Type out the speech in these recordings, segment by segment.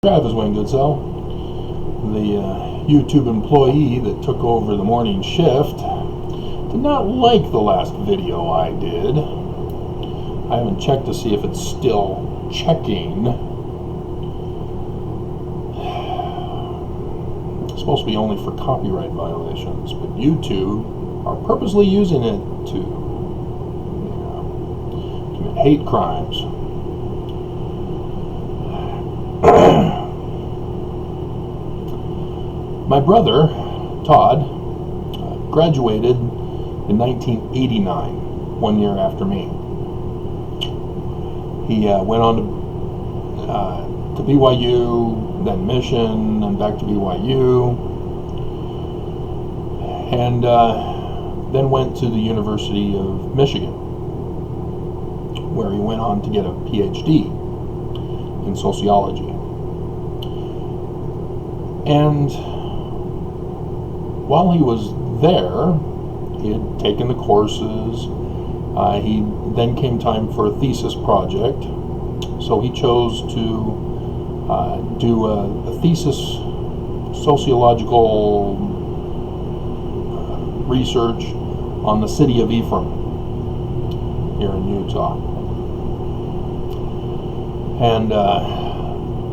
Travis Wayne Goodsell, the YouTube employee that took over the morning shift, did not like the last video I did. I haven't checked to see if it's still checking. It's supposed to be only for copyright violations, but YouTube are purposely using it to commit hate crimes. My brother, Todd, graduated in 1989, 1 year after me. He went on to BYU, then Mission, and back to BYU, and then went to the University of Michigan, where he went on to get a PhD in sociology. And while he was there, he had taken the courses. Then came time for a thesis project, so he chose to do a thesis sociological research on the city of Ephraim here in Utah, and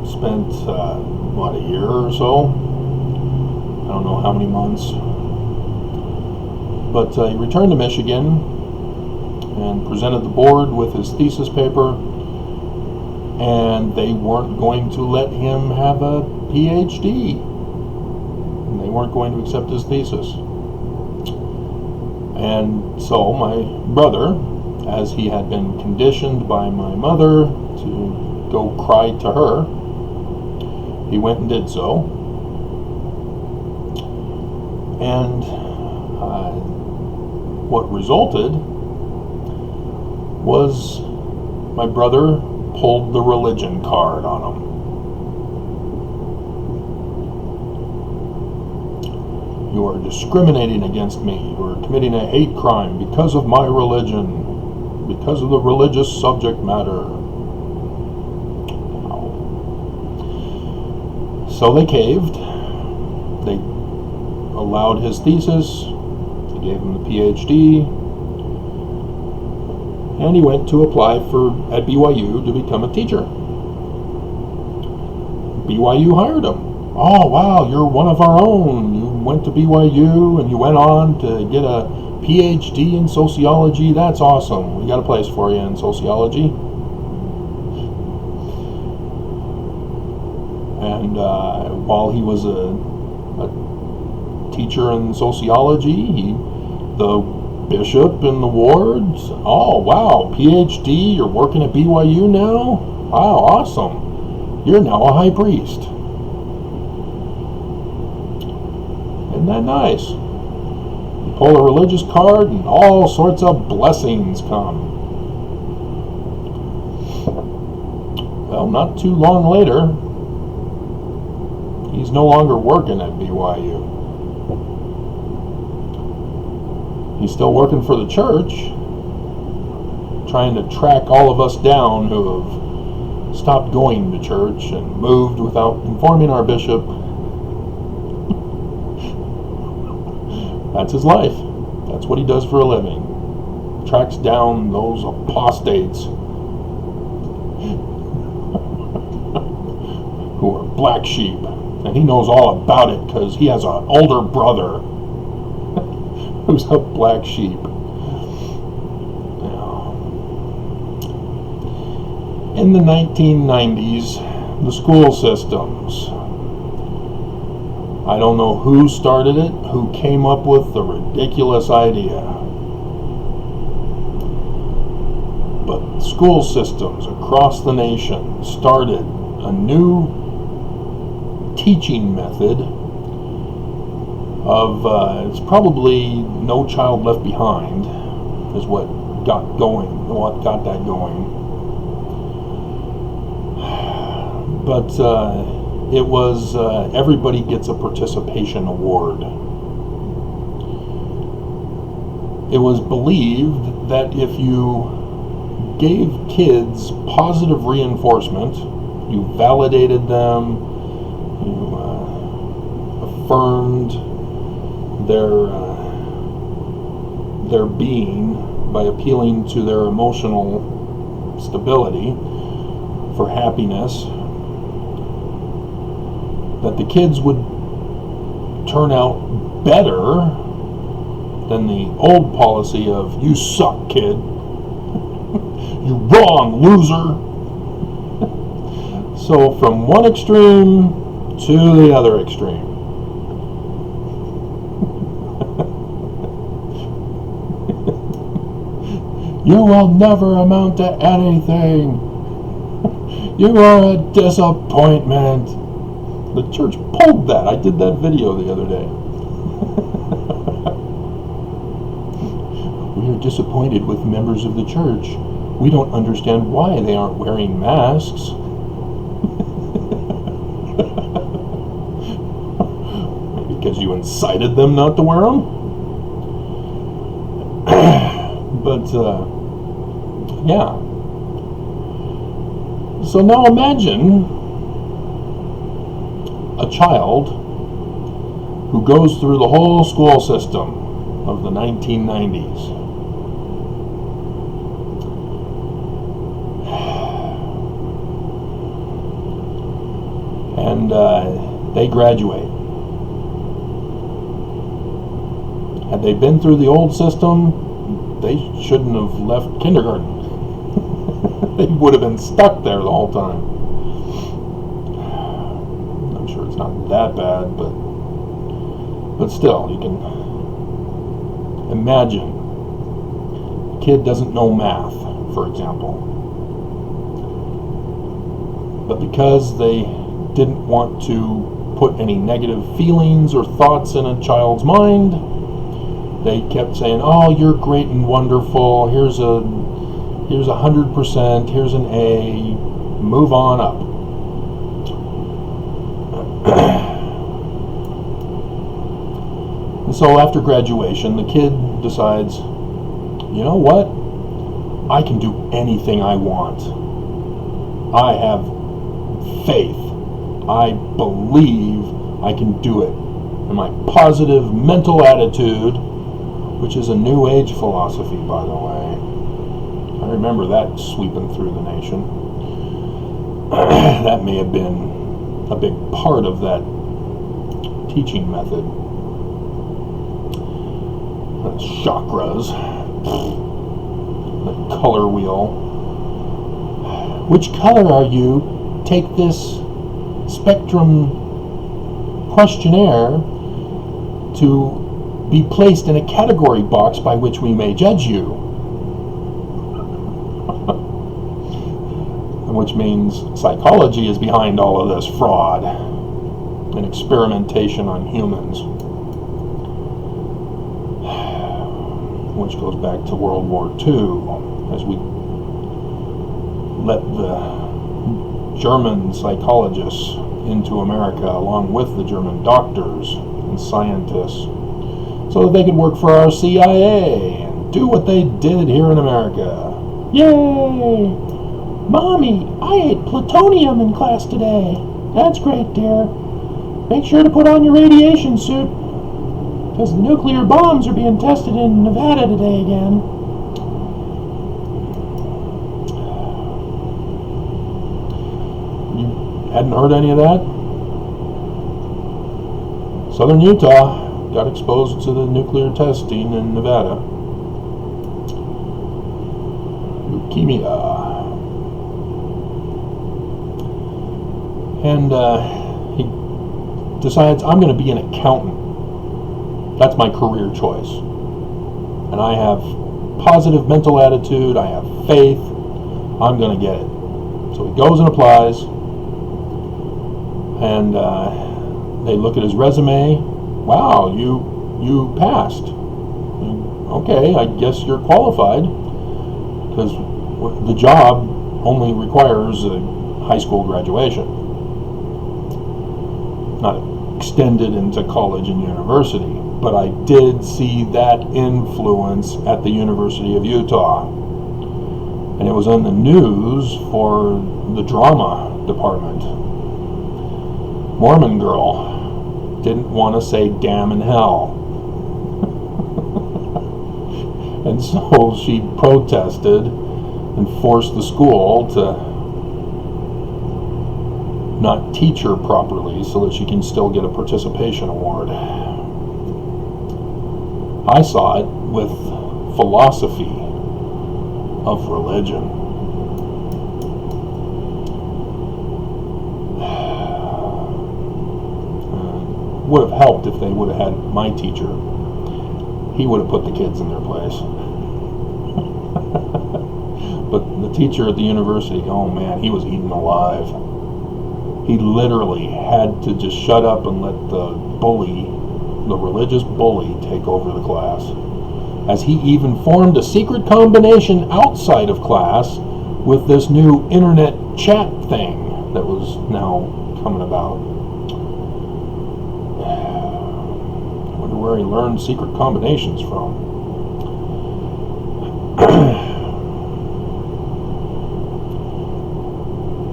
spent about a year or so, I don't know how many months, but he returned to Michigan and presented the board with his thesis paper, and they weren't going to let him have a PhD. They weren't going to accept his thesis. And so my brother, as he had been conditioned by my mother to go cry to her, he went and did so. And what resulted was my brother pulled the religion card on him. You are discriminating against me. You are committing a hate crime because of my religion, because of the religious subject matter. So they caved. They allowed his thesis. They gave him the PhD. And he went to apply at BYU to become a teacher. BYU hired him. Oh, wow, you're one of our own. You went to BYU and you went on to get a PhD in sociology. That's awesome. We got a place for you in sociology. And while he was a teacher in sociology, the bishop in the wards, oh wow, PhD, you're working at BYU now? Wow, awesome. You're now a high priest. Isn't that nice? You pull a religious card and all sorts of blessings come. Well, not too long later, he's no longer working at BYU. He's still working for the church, trying to track all of us down who have stopped going to church and moved without informing our bishop. That's his life. That's what he does for a living. Tracks down those apostates who are black sheep. And he knows all about it because he has an older brother who's a black sheep. In the 1990s, the school systems, I don't know who started it, who came up with the ridiculous idea, but school systems across the nation started a new teaching method of, it's probably No Child Left Behind is what got that going. But it was everybody gets a participation award. It was believed that if you gave kids positive reinforcement You validated them. You affirmed their being by appealing to their emotional stability for happiness. That the kids would turn out better than the old policy of, you suck, kid. You're wrong, loser. So from one extreme to the other extreme. You will never amount to anything. You are a disappointment. The church pulled that. I did that video the other day. We are disappointed with members of the church. We don't understand why they aren't wearing masks. Because you incited them not to wear them? But, yeah. So now imagine a child who goes through the whole school system of the 1990s. And they graduate. Had they been through the old system, they shouldn't have left kindergarten. They would have been stuck there the whole time. I'm sure it's not that bad, but still, you can imagine. A kid doesn't know math, for example. But because they didn't want to put any negative feelings or thoughts in a child's mind, they kept saying, oh, you're great and wonderful, here's 100%, here's an A, move on up. And so after graduation, the kid decides, you know what? I can do anything I want. I have faith. I believe I can do it. And my positive mental attitude, which is a New Age philosophy, by the way. I remember that sweeping through the nation. That may have been a big part of that teaching method. The chakras, the color wheel. Which color are you? Take this spectrum questionnaire to be placed in a category box by which we may judge you. Which means psychology is behind all of this fraud and experimentation on humans. Which goes back to World War II, as we let the German psychologists into America along with the German doctors and scientists, so that they could work for our CIA and do what they did here in America. Yay! Mommy, I ate plutonium in class today. That's great, dear. Make sure to put on your radiation suit, because nuclear bombs are being tested in Nevada today again. You hadn't heard any of that? Southern Utah got exposed to the nuclear testing in Nevada. Leukemia. And he decides, I'm going to be an accountant. That's my career choice. And I have positive mental attitude, I have faith, I'm going to get it. So he goes and applies, and they look at his resume. Wow, you passed. Okay, I guess you're qualified, because the job only requires a high school graduation, not extended into college and university. But I did see that influence at the University of Utah. And it was on the news for the drama department. Mormon girl didn't want to say damn and hell. And so she protested and forced the school to not teach her properly so that she can still get a participation award. I saw it with philosophy of religion. Would have helped if they would have had my teacher. He would have put the kids in their place. But the teacher at the university, oh man, he was eaten alive. He literally had to just shut up and let the bully, the religious bully, take over the class. As he even formed a secret combination outside of class with this new internet chat thing that was now coming about. I wonder where he learned secret combinations from.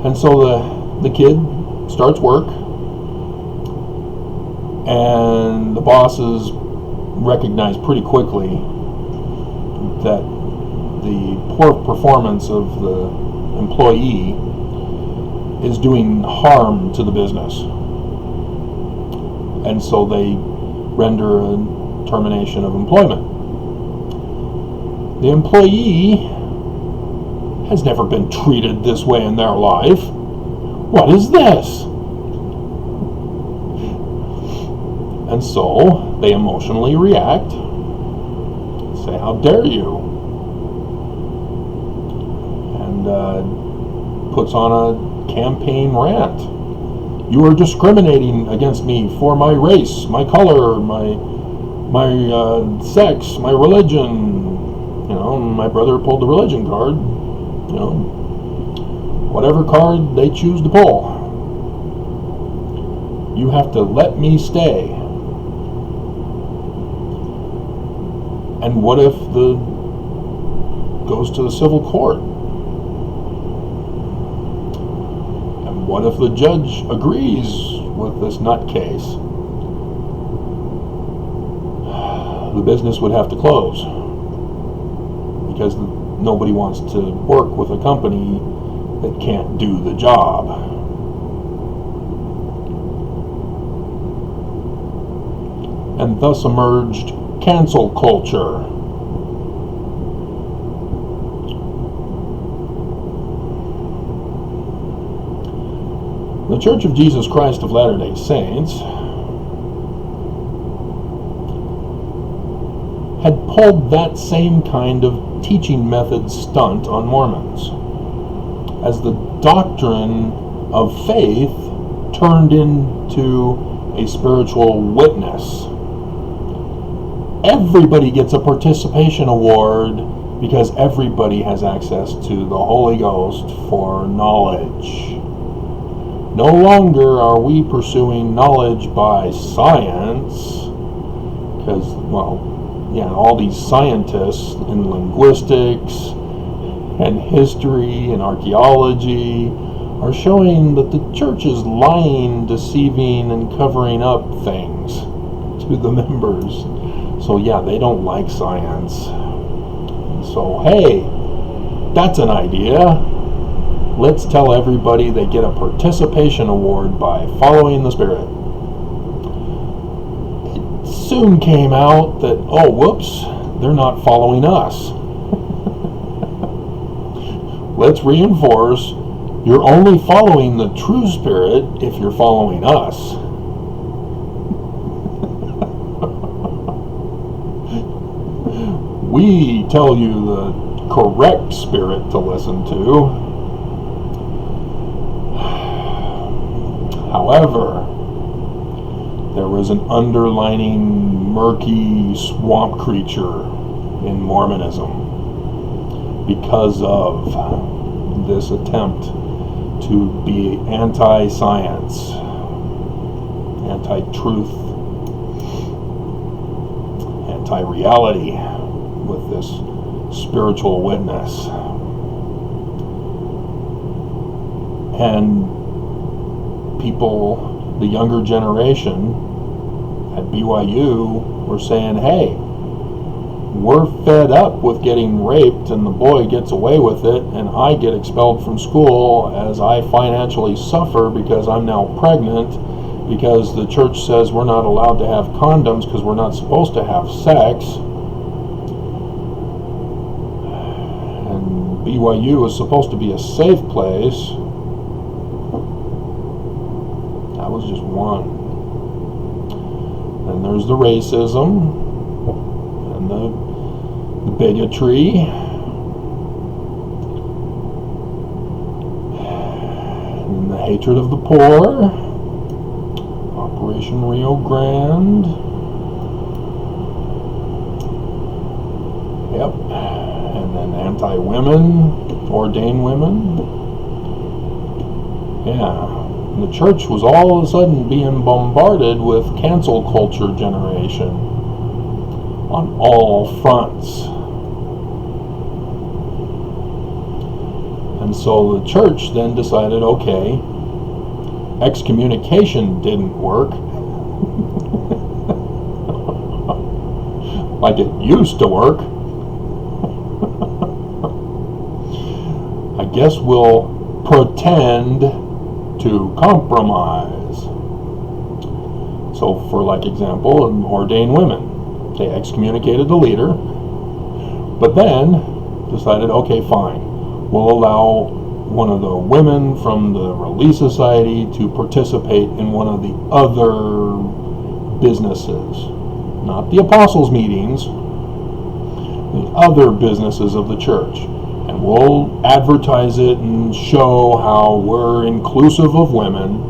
And so the kid starts work, and the bosses recognize pretty quickly that the poor performance of the employee is doing harm to the business. And so they render a termination of employment. The employee has never been treated this way in their life. What is this? And so they emotionally react, say, how dare you? And puts on a campaign rant. You are discriminating against me for my race, my color, my sex, my religion. You know, my brother pulled the religion card. You know, whatever card they choose to pull. You have to let me stay. And what if goes to the civil court? And what if the judge agrees with this nutcase? The business would have to close because nobody wants to work with a company that can't do the job. And thus emerged cancel culture. The Church of Jesus Christ of Latter-day Saints had pulled that same kind of teaching method stunt on Mormons, as the doctrine of faith turned into a spiritual witness. Everybody gets a participation award because everybody has access to the Holy Ghost for knowledge. No longer are we pursuing knowledge by science, because, well, yeah, all these scientists in linguistics and history and archaeology are showing that the church is lying, deceiving, and covering up things to the members. So yeah, they don't like science. So hey, that's an idea. Let's tell everybody they get a participation award by following the Spirit. It soon came out that, oh, whoops, they're not following us. Let's reinforce, you're only following the true Spirit if you're following us. We tell you the correct Spirit to listen to. However, there was an underlining murky swamp creature in Mormonism because of this attempt to be anti-science, anti-truth, anti-reality with this spiritual witness. And people, the younger generation at BYU, were saying, hey, we're fed up with getting raped and the boy gets away with it and I get expelled from school as I financially suffer because I'm now pregnant because the church says we're not allowed to have condoms because we're not supposed to have sex. And BYU is supposed to be a safe place. That was just one. And there's the racism and the bigotry and the hatred of the poor. Operation Rio Grande. Yep. And then anti-women, ordained women. Yeah. And the church was all of a sudden being bombarded with cancel culture generation on all fronts. And so the church then decided, okay, excommunication didn't work like it used to work. I guess we'll pretend to compromise. So for like example, ordained women, they excommunicated the leader, but then decided, okay, fine, we'll allow one of the women from the Relief Society to participate in one of the other businesses, not the apostles' meetings, the other businesses of the church. And we'll advertise it and show how we're inclusive of women,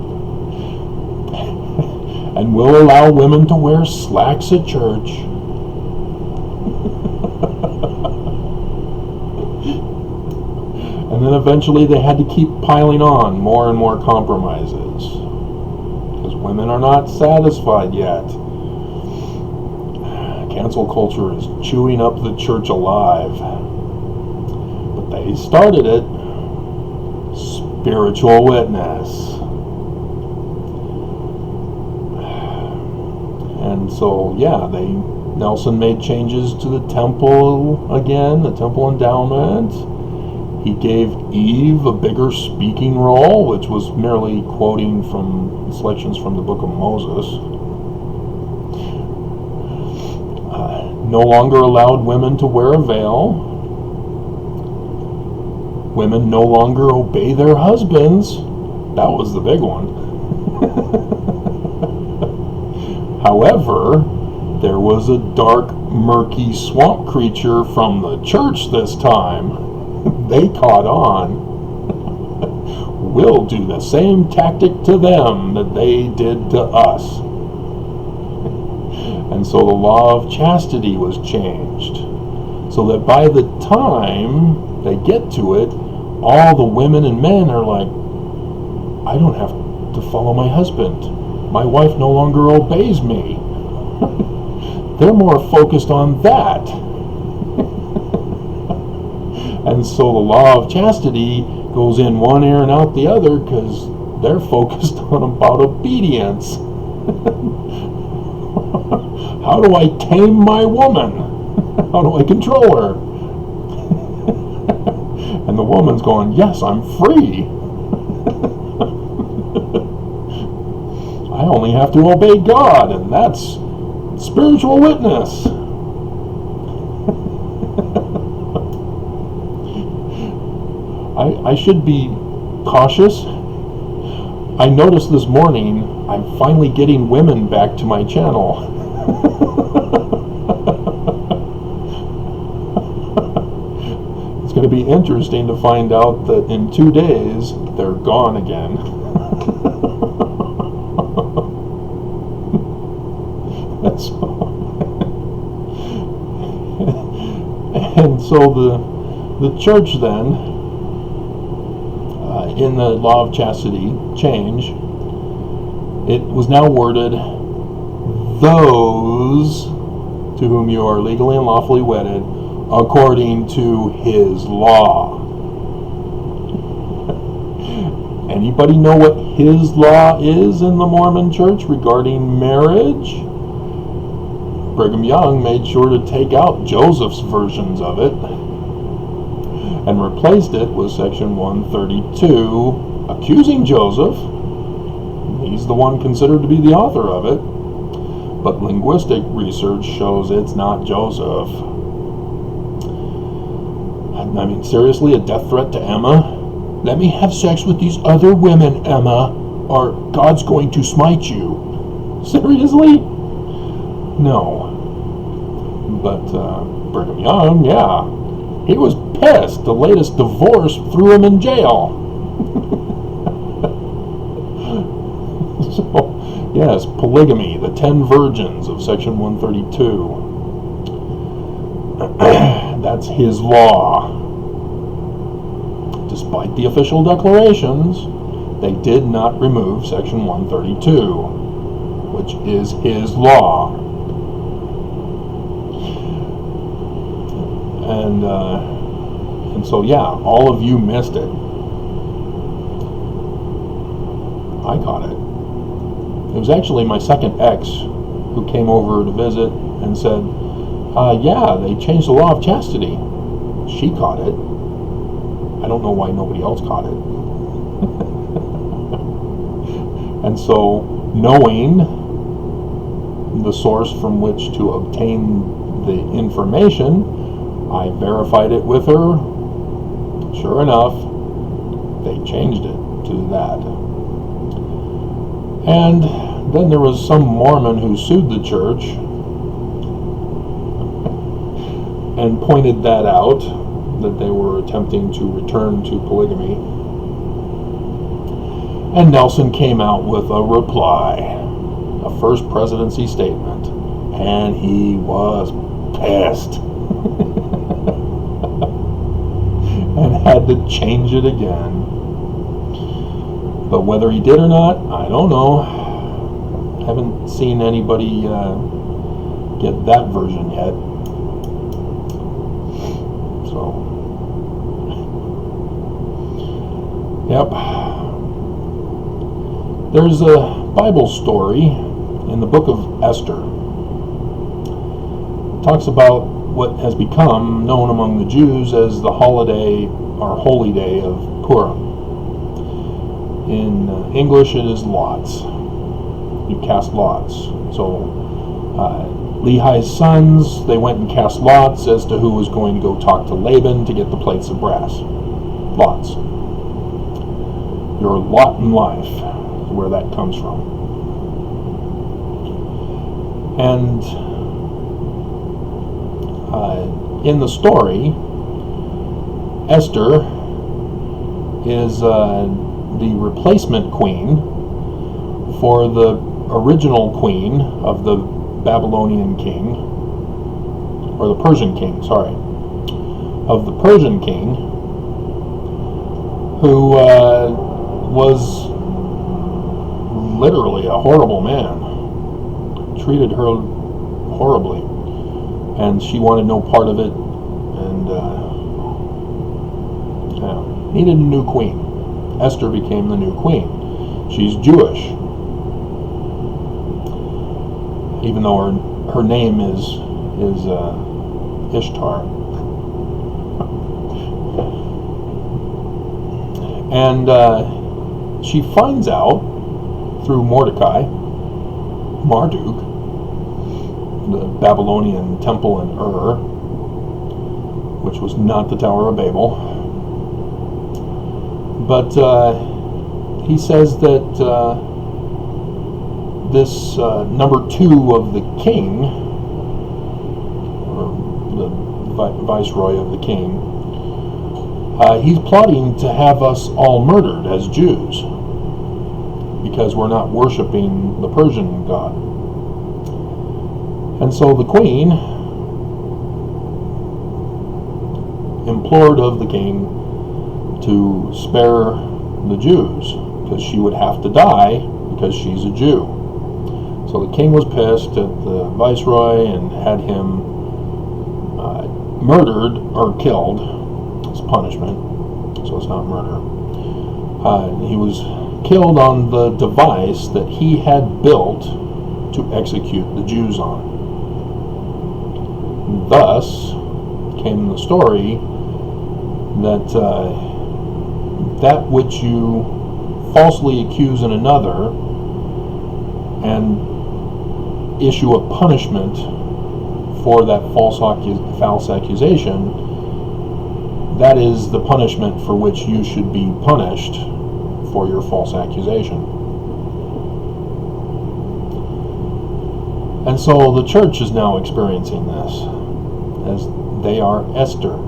and we'll allow women to wear slacks at church. And then eventually they had to keep piling on more and more compromises because women are not satisfied yet. Cancel culture is chewing up the church alive. But they started it. Spiritual witness. And so, yeah, Nelson made changes to the temple again, the temple endowment. He gave Eve a bigger speaking role, which was merely quoting from selections from the book of Moses. No longer allowed women to wear a veil. Women no longer obey their husbands. That was the big one. However, there was a dark, murky swamp creature from the church this time. They caught on. We'll do the same tactic to them that they did to us. And so the law of chastity was changed, so that by the time they get to it, all the women and men are like, I don't have to follow my husband. My wife no longer obeys me. They're more focused on that. And so the law of chastity goes in one ear and out the other because they're focused on about obedience. How do I tame my woman? How do I control her? And the woman's going, yes, I'm free. I only have to obey God, and that's spiritual witness. I should be cautious. I noticed this morning I'm finally getting women back to my channel. It's going to be interesting to find out that in 2 days they're gone again. And so the church then, in the law of chastity change, it was now worded, those to whom you are legally and lawfully wedded according to his law. Anybody know what his law is in the Mormon Church regarding marriage? Brigham Young made sure to take out Joseph's versions of it and replaced it with Section 132, accusing Joseph. He's the one considered to be the author of it, but linguistic research shows it's not Joseph. I mean, seriously, a death threat to Emma? Let me have sex with these other women, Emma, or God's going to smite you. Seriously? No. But Brigham Young, yeah, he was pissed. The latest divorce threw him in jail. So, yes, polygamy, the 10 virgins of Section 132. That's his law. Despite the official declarations, they did not remove Section 132, which is his law. And so, yeah, all of you missed it. I caught it. It was actually my second ex who came over to visit and said, yeah, they changed the law of chastity. She caught it. I don't know why nobody else caught it. And so, knowing the source from which to obtain the information, I verified it with her. Sure enough, they changed it to that. And then there was some Mormon who sued the church and pointed that out, that they were attempting to return to polygamy. And Nelson came out with a reply, a first presidency statement, and he was pissed and had to change it again. But whether he did or not, I don't know. Haven't seen anybody get that version yet. So, yep. There's a Bible story in the book of Esther. It talks about what has become known among the Jews as the holiday or holy day of Purim. In English, it is lots. You cast lots. So, Lehi's sons, they went and cast lots as to who was going to go talk to Laban to get the plates of brass. Lots. Your lot in life is where that comes from. And in the story, Esther is the replacement queen for the original queen of the Babylonian king, or the Persian king, sorry, of the Persian king, who was literally a horrible man, treated her horribly, and she wanted no part of it, and needed a new queen. Esther became the new queen. She's Jewish, even though her name is Ishtar. And she finds out through Marduk, the Babylonian temple in Ur, which was not the Tower of Babel. But he says that this number 2 of the king, or the viceroy of the king, he's plotting to have us all murdered as Jews because we're not worshiping the Persian god. And so the queen implored of the king to spare the Jews, because she would have to die because she's a Jew. So the king was pissed at the viceroy and had him murdered or killed as punishment. So it's not murder. He was killed on the device that he had built to execute the Jews on. Thus came the story that that which you falsely accuse in another and issue a punishment for that false accusation, that is the punishment for which you should be punished for your false accusation. And so the church is now experiencing this, as they are Esther.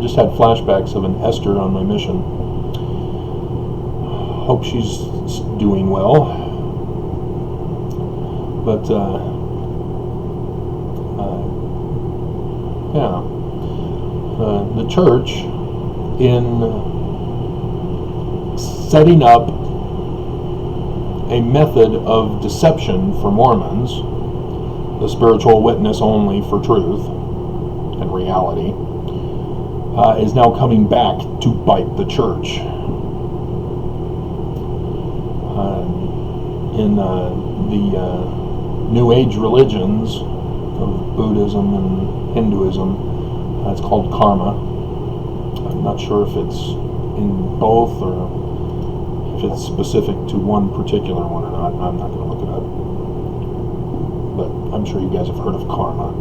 Just had flashbacks of an Esther on my mission. Hope she's doing well. But the church, in setting up a method of deception for Mormons, the spiritual witness only for truth and reality, is now coming back to bite the church. In the New Age religions of Buddhism and Hinduism, it's called karma. I'm not sure if it's in both or if it's specific to one particular one or not. I'm not going to look it up. But I'm sure you guys have heard of karma.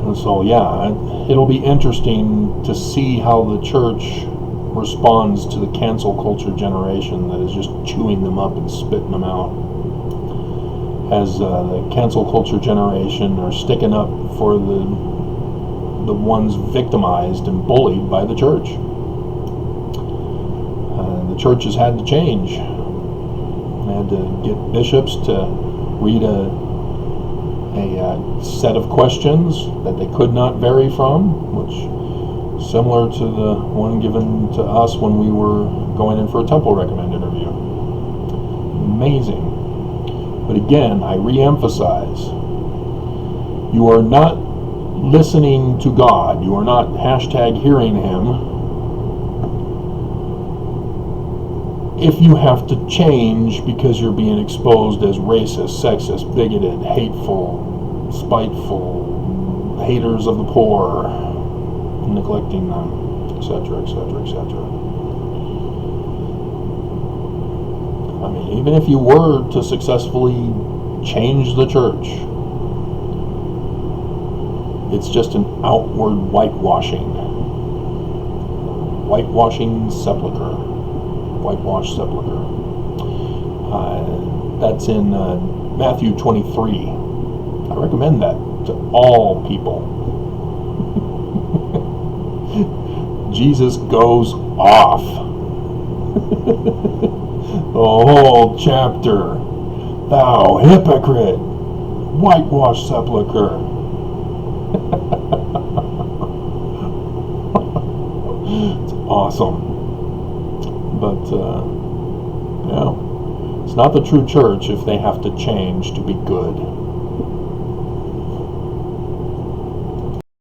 And so, yeah, it'll be interesting to see how the church responds to the cancel culture generation that is just chewing them up and spitting them out. As the cancel culture generation are sticking up for the ones victimized and bullied by the church. The church has had to change. They had to get bishops to read a set of questions that they could not vary from, which similar to the one given to us when we were going in for a temple recommend interview. Amazing. But again, I re-emphasize, you are not listening to God. You are not #hearing Him if you have to change because you're being exposed as racist, sexist, bigoted, hateful, spiteful, haters of the poor, neglecting them, etc., etc., etc. I mean, even if you were to successfully change the church, it's just an outward whitewashing sepulcher, whitewashed sepulcher. That's in Matthew 23. I recommend that to all people. Jesus goes off. The whole chapter. Thou hypocrite, whitewashed sepulcher. It's awesome. But, yeah, it's not the true church if they have to change to be good.